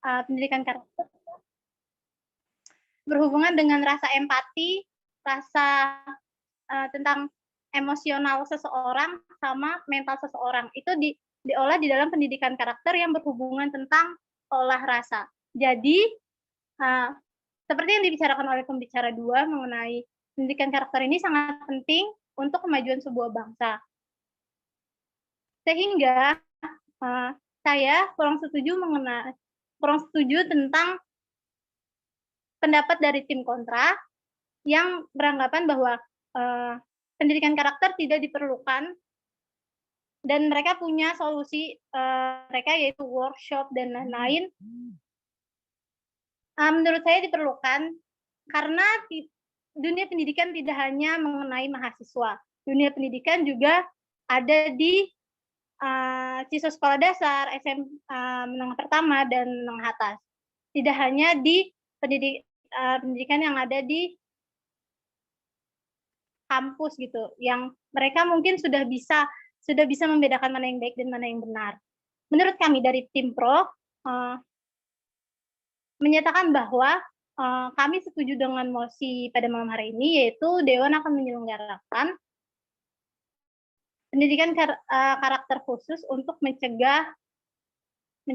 pendidikan karakter berhubungan dengan rasa empati, rasa tentang emosional seseorang sama mental seseorang. Itu diolah di dalam pendidikan karakter yang berhubungan tentang olah rasa. Jadi, seperti yang dibicarakan oleh pembicara 2 mengenai pendidikan karakter ini sangat penting untuk kemajuan sebuah bangsa. Sehingga saya kurang setuju tentang pendapat dari tim kontra yang beranggapan bahwa pendidikan karakter tidak diperlukan dan mereka punya solusi mereka yaitu workshop dan lain-lain. Menurut saya diperlukan karena dunia pendidikan tidak hanya mengenai mahasiswa. Dunia pendidikan juga ada di siswa sekolah dasar, menengah pertama, dan menengah atas. Tidak hanya di pendidikan yang ada di kampus gitu, yang mereka mungkin sudah bisa membedakan mana yang baik dan mana yang benar. Menurut kami dari tim Pro, menyatakan bahwa kami setuju dengan mosi pada malam hari ini, yaitu Dewan akan menyelenggarakan pendidikan karakter khusus untuk mencegah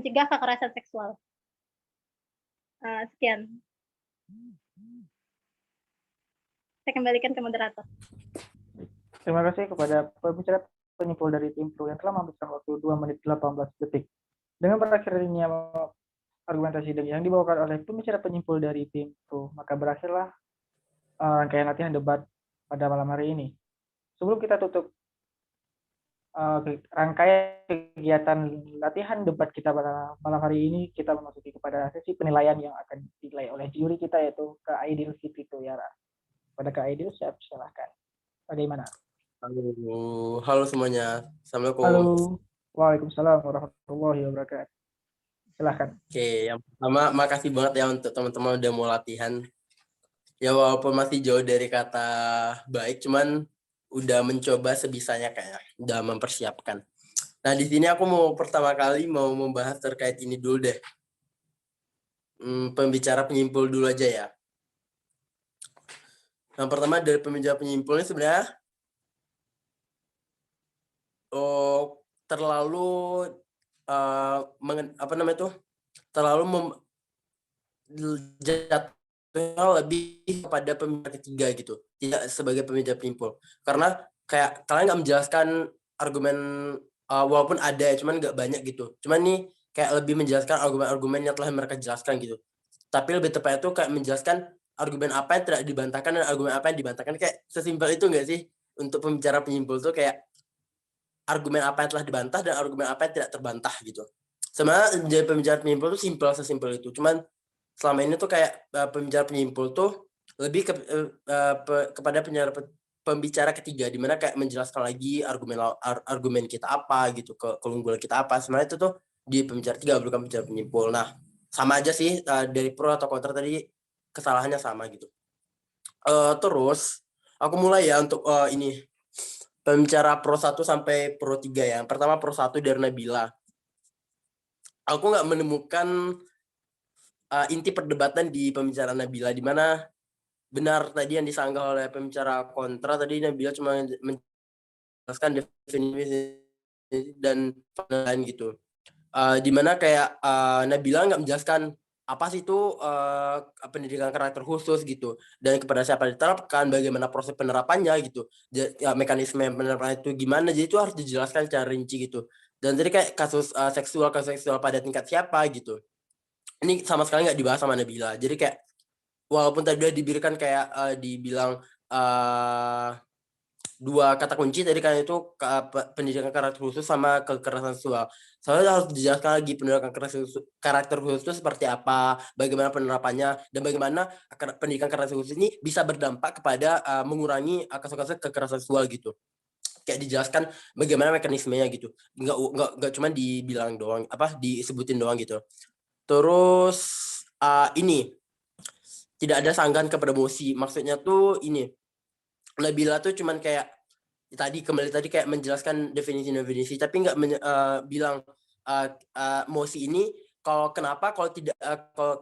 kekerasan seksual. Sekian. Saya kembalikan ke moderator. Terima kasih kepada pembicara penyimpul dari tim Pro yang telah menghabiskan waktu 2 menit 18 detik. Dengan berakhirnya argumentasi yang dibawakan oleh pembicara penyimpul dari tim Pro, maka berakhirlah rangkaian latihan debat pada malam hari ini. Sebelum kita tutup rangkaian kegiatan latihan debat kita pada malam hari ini, kita memasuki kepada sesi penilaian yang akan dinilai oleh juri kita, yaitu Kak Aidil Siti Tuyara. Pada Kak Aidil, silahkan. Bagaimana? Halo semuanya. Assalamualaikum. Halo. Waalaikumsalam warahmatullahi wabarakatuh. Silahkan. Oke, yang pertama makasih banget ya untuk teman-teman udah mau latihan. Ya walaupun masih jauh dari kata baik, cuman udah mencoba sebisanya kayaknya, udah mempersiapkan. Nah di sini aku pertama kali mau membahas terkait ini dulu deh. Pembicara penyimpul dulu aja ya. Yang pertama dari pembicara penyimpulnya sebenarnya terlalu terlalu jatuhnya lebih kepada pembicara ketiga gitu, tidak sebagai pembicara penyimpul, karena kayak kalian nggak menjelaskan argumen, walaupun ada cuman nggak banyak gitu, cuman nih kayak lebih menjelaskan argumen-argumen yang telah mereka jelaskan gitu, tapi lebih tepatnya itu kayak menjelaskan argumen apa yang tidak dibantahkan dan argumen apa yang dibantahkan, kayak sesimpel itu nggak sih untuk pembicara penyimpul tuh, kayak argumen apa yang telah dibantah dan argumen apa yang tidak terbantah gitu. Sebenarnya jadi pembicara penyimpul itu sesimpel itu, cuman selama ini tuh kayak pembicara penyimpul tuh lebih kepada pembicara ketiga, di mana kayak menjelaskan lagi argumen kita apa gitu, keunggulan kita apa. Sebenarnya itu tuh di pembicara tiga, bukan pembicara penyimpul. Nah, sama aja sih dari pro atau kontra tadi, kesalahannya sama gitu. Terus aku mulai ya untuk ini pembicara pro 1 sampai pro 3 ya. Yang pertama pro 1 dari Nabila. Aku nggak menemukan inti perdebatan di pembicaraan Nabila, di mana benar tadi yang disanggah oleh pembicara kontra, tadi Nabila cuma menjelaskan definisi dan penilaian gitu. Di mana kayak Nabila nggak menjelaskan apa sih itu pendidikan karakter khusus gitu, dan kepada siapa diterapkan, bagaimana proses penerapannya gitu, mekanisme penerapan itu gimana, jadi itu harus dijelaskan secara rinci gitu. Dan jadi kayak kasus seksual pada tingkat siapa gitu, ini sama sekali nggak dibahas sama Nabila. Jadi kayak walaupun tadi udah diberikan kayak dibilang dua kata kunci tadi kan, itu pendidikan karakter khusus sama kekerasan seksual. Soalnya harus dijelaskan lagi pendidikan karakter khusus itu seperti apa, bagaimana penerapannya, dan bagaimana pendidikan karakter khusus ini bisa berdampak kepada mengurangi kasus-kasus kekerasan seksual gitu. Kayak dijelaskan bagaimana mekanismenya gitu. Nggak cuma dibilang doang, disebutin doang gitu. Terus ini tidak ada sanggahan kepada Mosi. Maksudnya tuh ini, Nabila tuh cuman kayak kembali tadi kayak menjelaskan definisi, tapi nggak bilang Mosi ini kenapa kalau tidak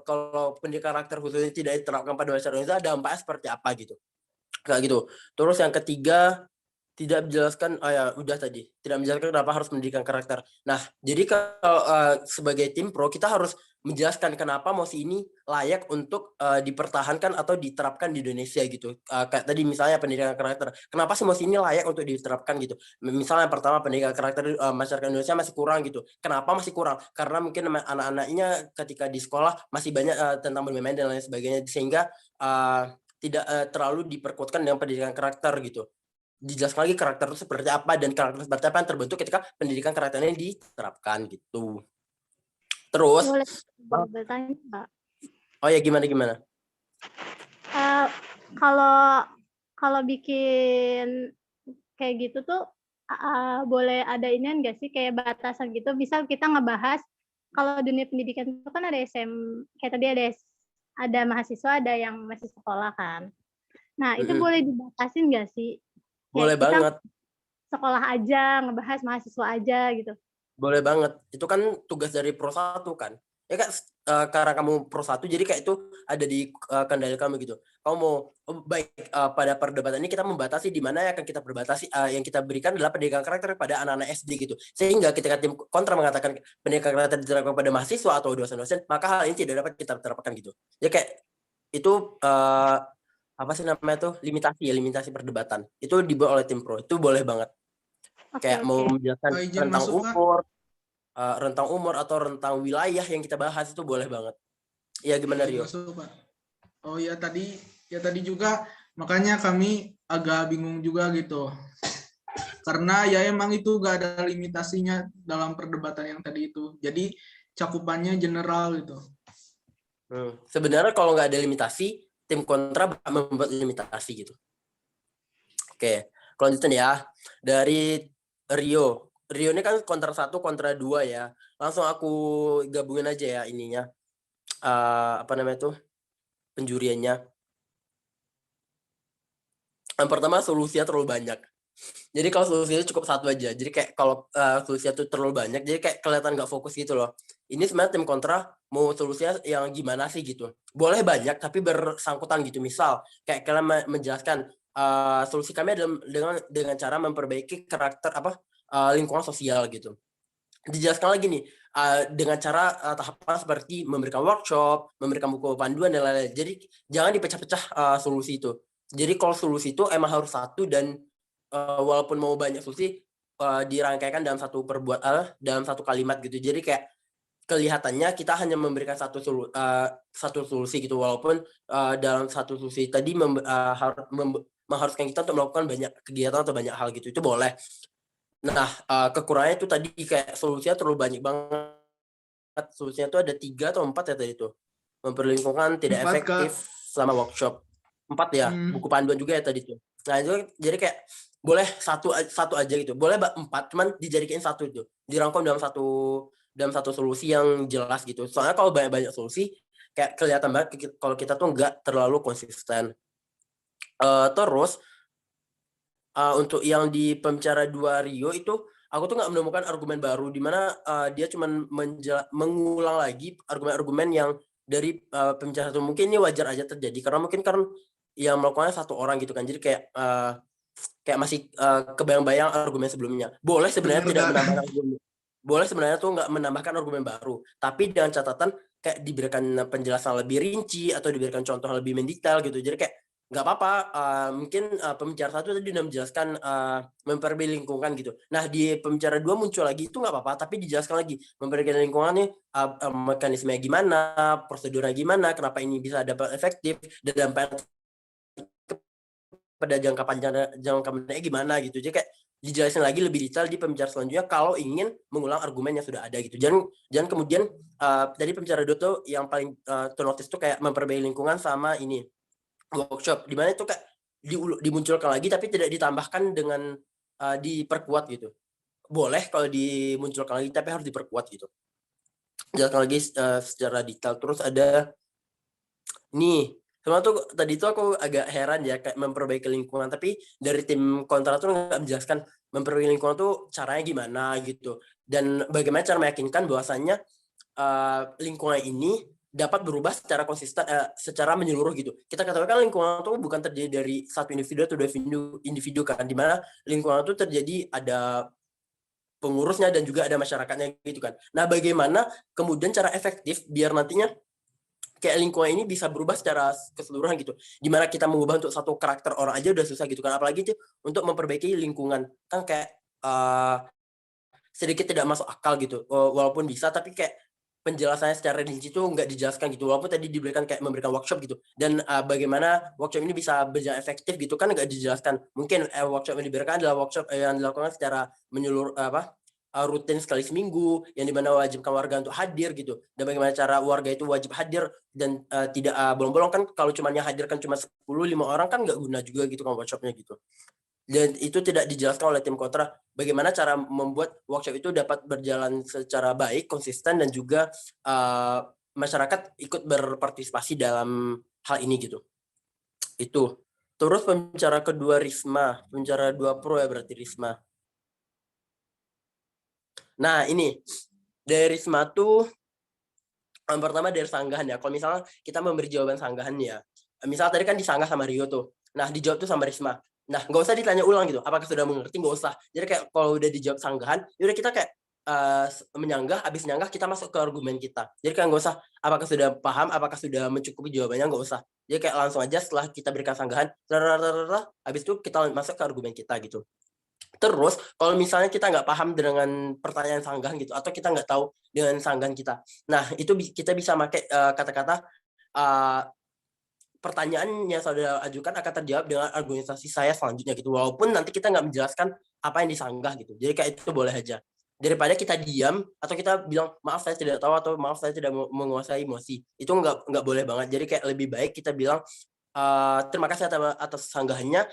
kalau pendidikan karakter khususnya tidak diterapkan pada masyarakat Indonesia, dampaknya seperti apa gitu. Kayak gitu. Terus yang ketiga, tidak menjelaskan, ya udah tadi, tidak menjelaskan kenapa harus pendidikan karakter. Nah, jadi kalau sebagai tim pro kita harus menjelaskan kenapa mosi ini layak untuk dipertahankan atau diterapkan di Indonesia gitu. Kayak tadi misalnya pendidikan karakter, kenapa sih mosi ini layak untuk diterapkan gitu. Misalnya yang pertama, pendidikan karakter masyarakat Indonesia masih kurang gitu. Kenapa masih kurang? Karena mungkin anak-anaknya ketika di sekolah masih banyak tentang bermain dan lain sebagainya, sehingga tidak terlalu diperkuatkan dengan pendidikan karakter gitu. Dijelaskan lagi karakter itu seperti apa dan karakter seperti apa yang terbentuk ketika pendidikan karakternya diterapkan gitu. Terus Boleh bertanya, Pak? oh ya, gimana? Kalau bikin kayak gitu tuh boleh ada inian nggak sih kayak batasan gitu? Misal kita ngebahas kalau dunia pendidikan itu kan ada kayak tadi ada mahasiswa, ada yang masih sekolah kan. Nah, itu boleh dibatasin nggak sih? Boleh kita banget. Sekolah aja, ngebahas mahasiswa aja gitu. Boleh banget. Itu kan tugas dari Pro 1 kan. Ya kan, karena kamu Pro 1 jadi kayak itu ada di kendali kamu gitu. Kamu mau baik pada perdebatan ini kita membatasi di mana yang akan kita berbatasi, yang kita berikan adalah pendidikan karakter pada anak-anak SD gitu. Sehingga ketika tim kontra mengatakan pendidikan karakter diterapkan pada mahasiswa atau dosen-dosen, maka hal ini tidak dapat kita terapkan gitu. Ya kayak itu apa sih namanya tuh, limitasi perdebatan. Itu dibuat oleh tim Pro. Itu boleh banget. Kayak mau menjelaskan rentang umur atau rentang wilayah yang kita bahas itu boleh banget. Ya gimana Rio? Oh ya tadi juga makanya kami agak bingung juga gitu. Karena ya emang itu gak ada limitasinya dalam perdebatan yang tadi itu. Jadi cakupannya general gitu. Sebenarnya kalau nggak ada limitasi, tim kontra membuat limitasi gitu. Oke, lanjutin ya. Dari Rio ini kan kontra 1, kontra 2 ya. Langsung aku gabungin aja ya ininya. Apa namanya tuh? Penjuriannya. Yang pertama, solusinya terlalu banyak. Jadi kalau solusinya cukup satu aja. Jadi kayak kalau solusinya tuh terlalu banyak, jadi kayak kelihatan nggak fokus gitu loh. Ini sebenarnya tim kontra mau solusinya yang gimana sih gitu. Boleh banyak tapi bersangkutan gitu. Misal kayak kalian menjelaskan solusi kami adalah dengan cara memperbaiki karakter lingkungan sosial gitu. Dijelaskan lagi nih dengan cara tahapan seperti memberikan workshop, memberikan buku panduan dan lain-lain. Jadi jangan dipecah-pecah solusi itu. Jadi kalau solusi itu emang harus satu dan walaupun mau banyak solusi dirangkaikan dalam dalam satu kalimat gitu. Jadi kayak kelihatannya kita hanya memberikan satu solusi gitu, walaupun dalam satu solusi tadi mengharuskan kita untuk melakukan banyak kegiatan atau banyak hal gitu. Itu boleh. Nah, kekurangannya itu tadi kayak solusinya terlalu banyak banget. Solusinya itu ada 3 atau 4 ya tadi itu. Memperlingkungan tidak efektif selama workshop. 4 ya, buku panduan juga ya tadi itu. Nah, itu jadi kayak boleh satu aja gitu. Boleh 4, cuman dijadikan satu itu. Dirangkum dalam satu solusi yang jelas gitu. Soalnya kalau banyak solusi kayak kelihatan banget kalau kita tuh nggak terlalu konsisten. Terus untuk yang di pembicara 2 Rio itu aku tuh nggak menemukan argumen baru di mana dia cuma mengulang lagi argumen-argumen yang dari pembicara itu. Mungkin ini wajar aja terjadi karena mungkin yang melakukannya satu orang gitu kan. Jadi kayak masih kebayang-bayang argumen sebelumnya. Boleh sebenarnya tidak menambahkan argumen. Boleh sebenarnya tuh nggak menambahkan argumen baru, tapi dengan catatan kayak diberikan penjelasan lebih rinci atau diberikan contoh lebih mendetail gitu. Jadi kayak nggak apa-apa, mungkin pembicara 1 tadi udah menjelaskan memperbaiki lingkungan gitu. Nah di pembicara 2 muncul lagi itu nggak apa-apa, tapi dijelaskan lagi memperbaiki lingkungan nih mekanismenya gimana, prosedurnya gimana, kenapa ini bisa dapat efektif dan dampak pada jangka panjangnya gimana gitu. Jadi kayak dijelasin lagi lebih detail di pembicara selanjutnya kalau ingin mengulang argumen yang sudah ada gitu. Jangan kemudian tadi pembicara 2 tuh yang paling ternotis tuh kayak memperbaiki lingkungan sama ini workshop, di mana itu kayak dimunculkan lagi tapi tidak ditambahkan dengan diperkuat gitu. Boleh kalau dimunculkan lagi tapi harus diperkuat gitu. Jelaskan lagi secara detail. Terus ada nih, semua tuh tadi tuh aku agak heran ya kayak memperbaiki lingkungan, tapi dari tim kontra tuh nggak menjelaskan memperbaiki lingkungan tuh caranya gimana gitu dan bagaimana cara meyakinkan bahwasannya lingkungan ini dapat berubah secara konsisten, secara menyeluruh gitu. Kita katakan lingkungan itu bukan terjadi dari satu individu atau dua individu kan, di mana lingkungan itu terjadi ada pengurusnya dan juga ada masyarakatnya gitu kan. Nah, bagaimana kemudian cara efektif biar nantinya kayak lingkungan ini bisa berubah secara keseluruhan gitu. Dimana kita mengubah untuk satu karakter orang aja udah susah gitu kan, apalagi itu untuk memperbaiki lingkungan kan kayak sedikit tidak masuk akal gitu. Walaupun bisa, tapi kayak penjelasannya secara rinci itu nggak dijelaskan gitu. Walaupun tadi diberikan kayak memberikan workshop gitu. Dan bagaimana workshop ini bisa berjalan efektif gitu kan nggak dijelaskan. Mungkin workshop yang diberikan adalah workshop yang dilakukan secara menyeluruh rutin sekali seminggu, yang dimana wajibkan warga untuk hadir gitu. Dan bagaimana cara warga itu wajib hadir dan tidak bolong-bolong kan, kalau cuma yang hadir kan cuma 10-5 orang kan nggak guna juga gitu kan workshopnya gitu. Dan itu tidak dijelaskan oleh tim kontra bagaimana cara membuat workshop itu dapat berjalan secara baik, konsisten, dan juga masyarakat ikut berpartisipasi dalam hal ini gitu. Itu. Terus pembicara kedua Risma, pembicara 2 Pro ya berarti Risma. Nah ini, dari Risma tuh yang pertama dari sanggahan ya. Kalau misalnya kita memberi jawaban sanggahan ya, misal tadi kan disanggah sama Rio tuh. Nah dijawab tuh sama Risma. Nah, nggak usah ditanya ulang gitu. Apakah sudah mengerti? Nggak usah. Jadi kayak kalau udah dijawab sanggahan, yaudah kita kayak menyanggah, habis nyanggah kita masuk ke argumen kita. Jadi kayak nggak usah apakah sudah paham, apakah sudah mencukupi jawabannya, nggak usah. Jadi kayak langsung aja setelah kita berikan sanggahan, habis itu kita masuk ke argumen kita gitu. Terus kalau misalnya kita nggak paham dengan pertanyaan sanggahan gitu, atau kita nggak tahu dengan sanggahan kita, nah itu kita bisa pakai kata-kata pertanyaan yang saudara ajukan akan terjawab dengan argumentasi saya selanjutnya gitu, walaupun nanti kita nggak menjelaskan apa yang disanggah gitu. Jadi kayak itu boleh aja, daripada kita diam atau kita bilang maaf saya tidak tahu atau maaf saya tidak menguasai emosi. Itu nggak boleh banget. Jadi kayak lebih baik kita bilang terima kasih atas sanggahannya,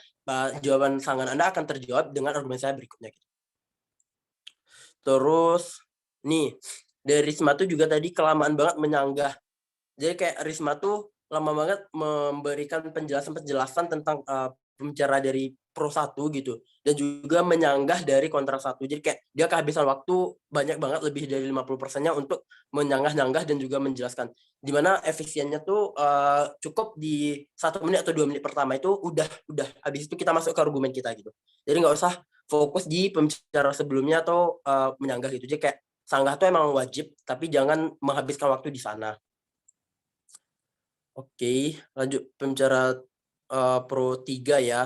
jawaban sanggahan Anda akan terjawab dengan argumen saya berikutnya gitu. Terus nih dari Risma tuh juga tadi kelamaan banget menyanggah. Jadi kayak Risma tuh lama banget memberikan penjelasan tentang pembicara dari Pro 1 gitu, dan juga menyanggah dari kontra 1. Jadi kayak dia kehabisan waktu banyak banget, lebih dari 50%-nya untuk menyanggah dan juga menjelaskan. Dimana efisiennya tuh cukup di 1 menit atau 2 menit pertama itu udah habis itu kita masuk ke argumen kita gitu. Jadi nggak usah fokus di pembicara sebelumnya atau menyanggah gitu. Jadi kayak sanggah tuh emang wajib, tapi jangan menghabiskan waktu di sana. Oke, lanjut pembicara Pro 3 ya.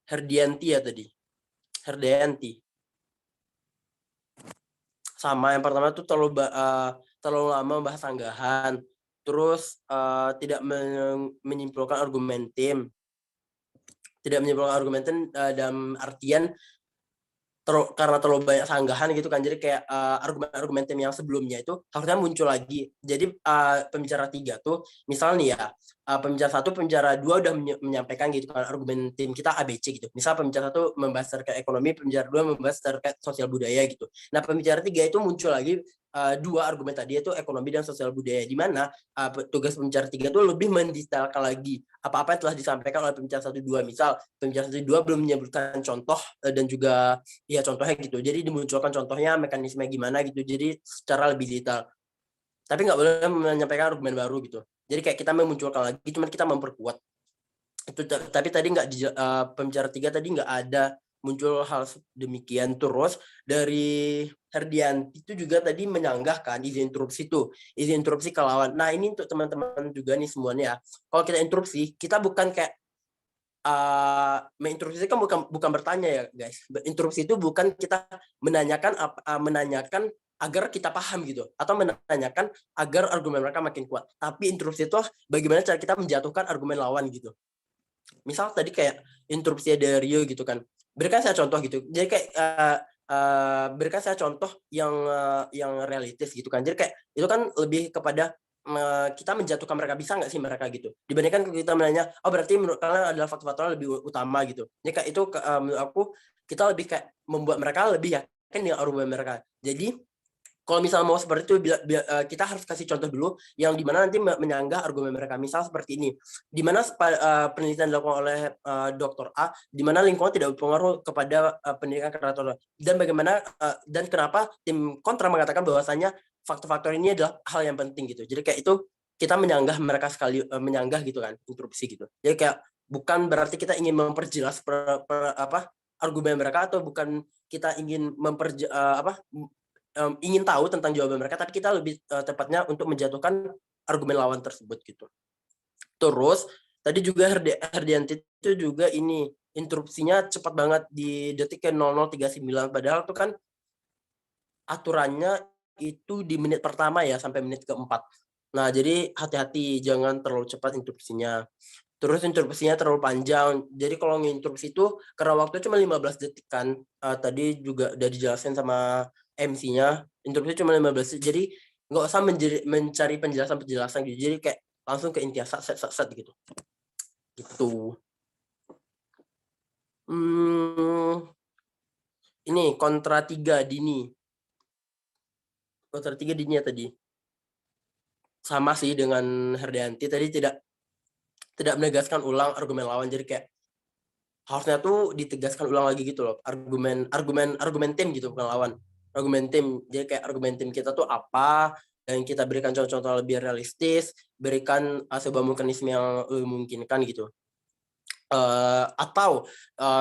Herdianti ya tadi. Herdianti. Sama yang pertama tuh terlalu lama membahas sanggahan. Terus tidak menyimpulkan argumen tim. Tidak menyimpulkan argumen tim dalam artian karena terlalu banyak sanggahan gitu kan, jadi kayak argumen-argumen tim yang sebelumnya itu harusnya muncul lagi. Jadi pembicara 3 tuh misal nih ya, pembicara 1, pembicara 2 udah menyampaikan gitu kan argumen tim kita ABC gitu. Misal pembicara 1 membahas terkait ekonomi, pembicara 2 membahas terkait sosial budaya gitu. Nah pembicara 3 itu muncul lagi 2 argumen tadi, yaitu ekonomi dan sosial budaya, di mana tugas pembicara 3 itu lebih mendetailkan lagi apa-apa yang telah disampaikan oleh pembicara 1-2. Misal pembicara 1-2 belum menyebutkan contoh dan juga ya contohnya gitu. Jadi dimunculkan contohnya, mekanisme gimana gitu. Jadi secara lebih detail. Tapi nggak boleh menyampaikan argumen baru gitu. Jadi kayak kita memunculkan lagi, cuma kita memperkuat. Itu tapi tadi nggak pembicara 3 tadi nggak ada muncul hal demikian. Terus dari Herdianti itu juga tadi menyanggahkan izin interupsi ke lawan. Nah ini untuk teman-teman juga nih semuanya ya. Kalau kita interupsi, kita bukan kayak menginterupsi kan bukan bertanya ya guys. Interupsi itu bukan kita menanyakan agar kita paham gitu, atau menanyakan agar argumen mereka makin kuat. Tapi interupsi itu bagaimana cara kita menjatuhkan argumen lawan gitu. Misal tadi kayak interupsi dari Rio gitu kan. Berikan saya contoh gitu. Jadi kayak berikan saya contoh yang realistis gitu kan. Jadi kayak itu kan lebih kepada kita menjatuhkan mereka, bisa nggak sih mereka gitu, dibandingkan kita menanya berarti menurut kalian adalah faktor-faktor lebih utama gitu. Jadi kayak itu menurut aku kita lebih kayak membuat mereka lebih yakin dengan argumen mereka. Jadi kalau misalnya mau seperti itu, kita harus kasih contoh dulu yang dimana nanti menyanggah argumen mereka. Misal seperti ini, dimana penelitian dilakukan oleh Dr. A, dimana lingkungan tidak berpengaruh kepada pendidikan kreator, dan bagaimana dan kenapa tim kontra mengatakan bahwasanya faktor-faktor ini adalah hal yang penting gitu. Jadi kayak itu kita menyanggah mereka sekali, menyanggah gitu kan, interupsi gitu. Jadi kayak bukan berarti kita ingin memperjelas argumen mereka, atau bukan kita ingin ingin tahu tentang jawaban mereka, tapi kita lebih tepatnya untuk menjatuhkan argumen lawan tersebut gitu. Terus tadi juga Herdianti itu juga ini interupsinya cepat banget di detik ke 0039, padahal itu kan aturannya itu di menit pertama ya sampai menit keempat. Nah, jadi hati-hati jangan terlalu cepat interupsinya. Terus interupsinya terlalu panjang. Jadi kalau nginterupsi itu karena waktu cuma 15 detik kan. Tadi juga udah dijelasin sama MC-nya. Interupsi cuma 15 detik. Jadi nggak usah mencari penjelasan gitu. Jadi kayak langsung ke intinya set gitu. Gitu. Ini kontra 3 dini. Kontra 3 dini ya tadi. Sama sih dengan Herdianti tadi, tidak menegaskan ulang argumen lawan. Jadi kayak harusnya tuh ditegaskan ulang lagi gitu loh, argumen tim gitu, bukan lawan, argumen tim. Jadi kayak argumen tim kita tuh apa, dan kita berikan contoh-contoh lebih realistis, berikan sebuah mekanisme yang memungkinkan gitu. Atau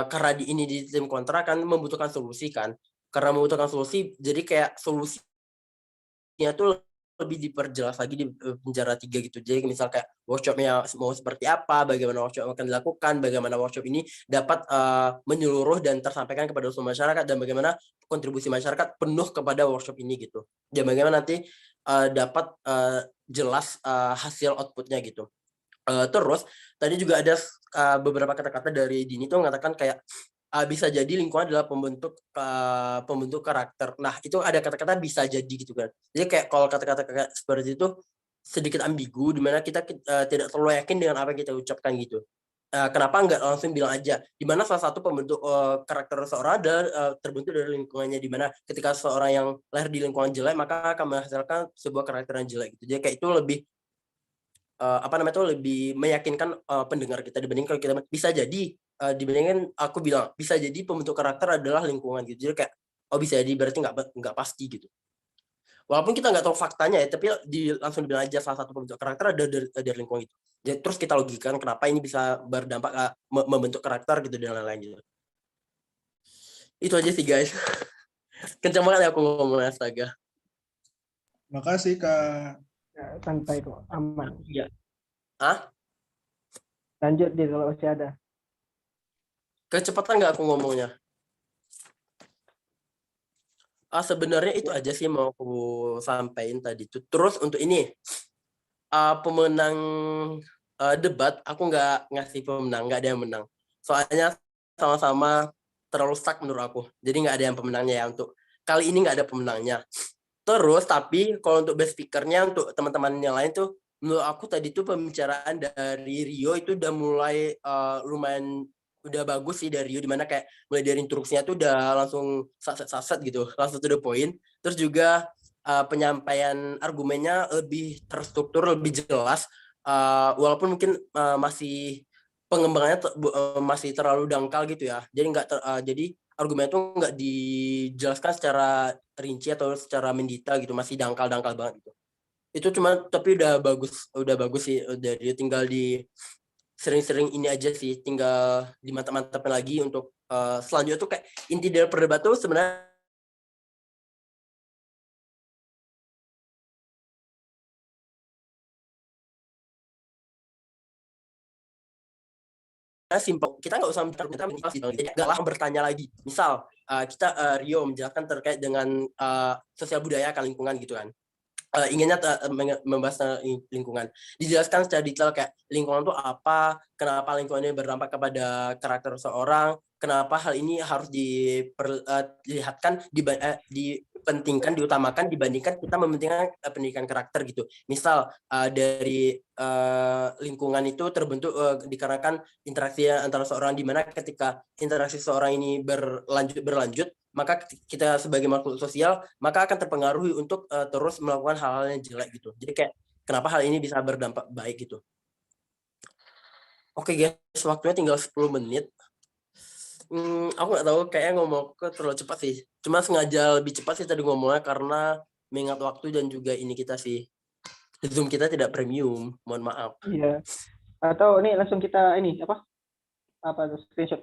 karena di tim kontra kan membutuhkan solusi kan, karena membutuhkan solusi, jadi kayak solusinya tuh lebih diperjelas lagi di penjara 3 gitu. Jadi misal kayak workshopnya mau seperti apa, bagaimana workshop akan dilakukan, bagaimana workshop ini dapat menyeluruh dan tersampaikan kepada seluruh masyarakat, dan bagaimana kontribusi masyarakat penuh kepada workshop ini gitu. Dan bagaimana nanti dapat jelas hasil outputnya gitu. Terus tadi juga ada beberapa kata-kata dari Dini tuh mengatakan kayak bisa jadi lingkungan adalah pembentuk karakter. Nah, itu ada kata-kata bisa jadi gitu kan. Jadi kayak kalau kata-kata seperti itu sedikit ambigu, di mana kita tidak terlalu yakin dengan apa yang kita ucapkan gitu. Kenapa nggak langsung bilang aja, di mana salah satu pembentuk karakter seorang adalah terbentuk dari lingkungannya, di mana ketika seorang yang lahir di lingkungan jelek maka akan menghasilkan sebuah karakter yang jelek gitu. Jadi kayak itu lebih lebih meyakinkan pendengar kita dibanding kalau kita bisa jadi dibandingkan aku bilang bisa jadi pembentuk karakter adalah lingkungan gitu. Jadi kayak bisa jadi berarti nggak pasti gitu. Walaupun kita nggak tahu faktanya ya, tapi langsung dibilang aja salah satu pembentuk karakter ada dari lingkungan itu. Jadi, terus kita logikakan kenapa ini bisa berdampak membentuk karakter gitu dan lain-lain gitu. Itu aja sih guys. Kencang banget ya aku ngomongnya, astaga. Makasih Kak. Ya, santai kok, aman. Iya. Lanjut deh kalau masih ada. Kecepatan nggak aku ngomongnya? Sebenarnya itu aja sih mau aku sampaikan tadi tuh. Terus untuk ini pemenang debat, aku nggak ngasih pemenang, nggak ada yang menang. Soalnya sama-sama terlalu stuck menurut aku. Jadi nggak ada yang pemenangnya ya, untuk kali ini nggak ada pemenangnya. Terus tapi kalau untuk best speaker-nya untuk teman-teman yang lain tuh, menurut aku tadi tuh pembicaraan dari Rio itu udah mulai lumayan udah bagus sih dari Rio, dimana kayak mulai dari instruksinya tuh udah langsung saset gitu, langsung to the point. Terus juga penyampaian argumennya lebih terstruktur, lebih jelas, walaupun mungkin masih pengembangannya masih terlalu dangkal gitu ya. Jadi jadi argumen itu nggak dijelaskan secara rinci atau secara mendetail gitu, masih dangkal banget gitu. Itu cuma tapi udah bagus sih dari, tinggal di sering-sering ini aja sih, tinggal dimantap-mantapin lagi untuk selanjutnya tuh kayak inti dari perdebat tuh sebenarnya simpel. Kita nggak usah nggak bertanya lagi. Misal kita Rio menjelaskan terkait dengan sosial budaya akan lingkungan gitu kan. Inginnya membahas lingkungan, dijelaskan secara detail kayak lingkungan itu apa, kenapa lingkungan ini berdampak kepada karakter seorang, kenapa hal ini harus dilihatkan, dipentingkan, diutamakan dibandingkan kita mementingkan pendidikan karakter gitu. Misal dari lingkungan itu terbentuk dikarenakan interaksi antara seorang, di mana ketika interaksi seorang ini berlanjut maka kita sebagai makhluk sosial maka akan terpengaruhi untuk terus melakukan hal-hal yang jelek gitu. Jadi kayak kenapa hal ini bisa berdampak baik gitu. Oke guys, waktunya tinggal 10 menit. Aku nggak tahu, kayaknya ngomong terlalu cepat sih. Cuma sengaja lebih cepat sih tadi ngomongnya karena mengingat waktu dan juga ini kita sih. Zoom kita tidak premium, mohon maaf. Iya. Atau ini langsung kita ini apa tuh screenshot.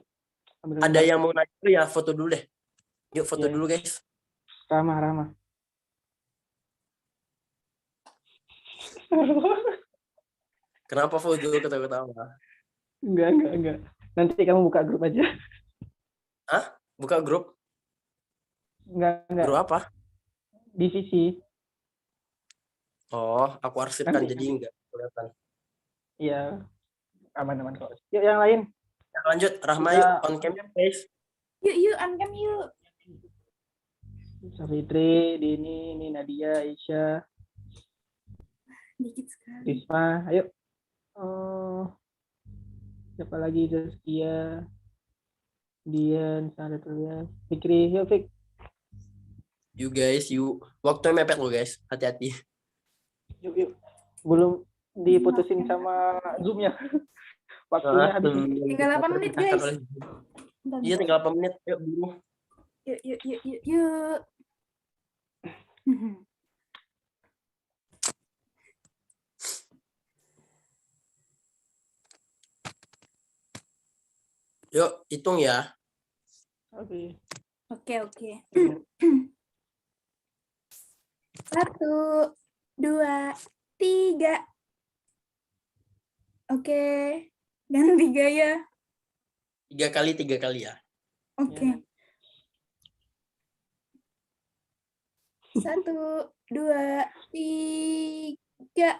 Ambil Ada gambar. yang mau nanya dulu ya, foto dulu deh. Yuk foto Iya. dulu guys. Ramah. Kenapa foto ketawa-ketawa? Enggak. Nanti kamu buka grup aja. Buka grup? Enggak. Grup apa? Divisi. Oh, aku arsipkan Nanti. jadi enggak kelihatan. Iya. Aman kok. Yuk yang lain. Ya, lanjut, Rahma Kita- yuk on cam guys. Yuk, on-cam yuk. Safitri, Dini, ini Nadia, Aisyah, Dikit sekali. Risma, ayo. Siapa lagi? Zaskia, Dian, Sarah Tulia, Fikri, yuk Fik. Yuk guys, yuk. Waktunya mepet lo guys, hati-hati. Yuk. Belum diputusin sama Zoom-nya. Waktunya habis. Tinggal 8 menit, guys. Iya, tinggal 8 menit. Yuk, buru. Yuk. Yuk, hitung ya. Oke. Oke. 1, 2, 3. Oke. Dan 3 ya. 3 kali ya. Oke. 1, 2, 3.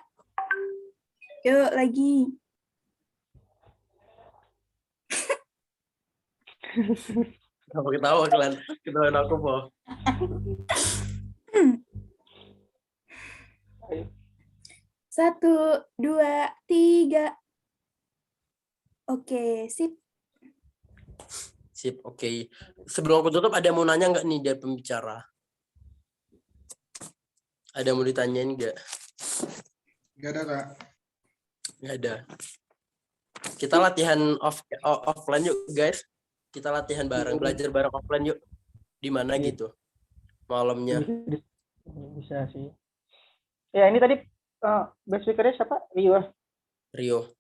Yuk lagi. Kenapa ketawa kalian? Ketawain aku, Po. Ayo. 1, 2, 3. Oke, sip. Sip, oke. Sebelum aku tutup, ada mau nanya nggak nih dari pembicara? Ada mau ditanyain nggak? Nggak ada, Kak. Nggak ada. Kita latihan offline yuk, guys. Kita latihan bareng, belajar bareng offline yuk. Di mana Iya. gitu? Malamnya. Bisa sih. Ya ini tadi best speaker-nya siapa? Rio.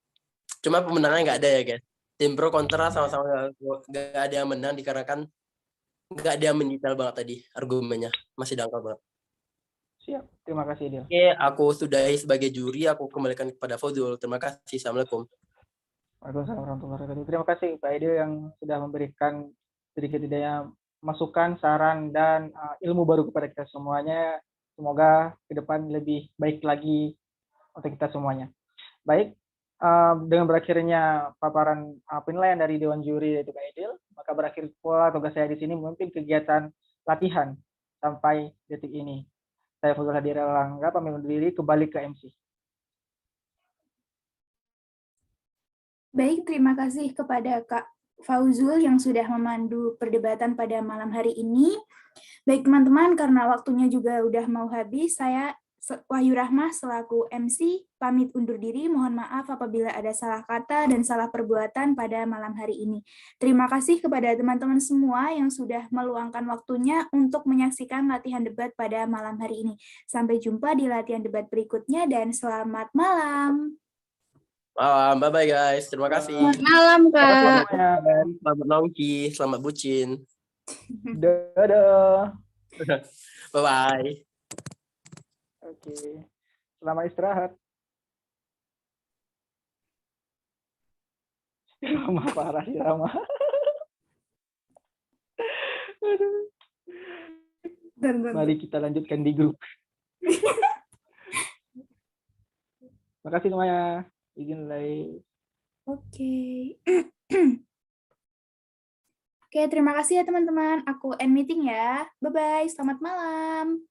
Cuma pemenangnya nggak ada ya, guys. Tim pro kontra sama-sama nggak ada yang menang dikarenakan nggak ada yang mendetail banget tadi argumennya. Masih dangkal banget. Siap. Terima kasih, Dil. Oke, aku sudahi sebagai juri, aku kembalikan kepada Fadul. Terima kasih. Assalamualaikum. Waalaikumsalam warahmatullahi wabarakatuh. Terima kasih Pak Aidil yang sudah memberikan sedikit tidaknya masukan, saran, dan ilmu baru kepada kita semuanya. Semoga ke depan lebih baik lagi untuk kita semuanya. Baik, dengan berakhirnya paparan penilaian dari Dewan Juri yaitu Pak Aidil, maka berakhir pula tugas saya di sini memimpin kegiatan latihan sampai detik ini. Saya Fadul Hadi Erlangga, pamit undur diri, kembali ke MC. Baik, terima kasih kepada Kak Fauzul yang sudah memandu perdebatan pada malam hari ini. Baik teman-teman, karena waktunya juga udah mau habis, saya Wahyu Rahmah selaku MC pamit undur diri. Mohon maaf apabila ada salah kata dan salah perbuatan pada malam hari ini. Terima kasih kepada teman-teman semua yang sudah meluangkan waktunya untuk menyaksikan latihan debat pada malam hari ini. Sampai jumpa di latihan debat berikutnya dan selamat malam. Malam, bye-bye guys. Terima kasih. Malam, Kak. Selamat nongki, selamat bucin. Dadah. Bye-bye. Oke. Selamat istirahat. Ramah parah sih Ramah. Aduh. Mari kita lanjutkan di grup. Makasih semuanya. Izin live. Oke. Oke, terima kasih ya teman-teman. Aku end meeting ya. Bye-bye. Selamat malam.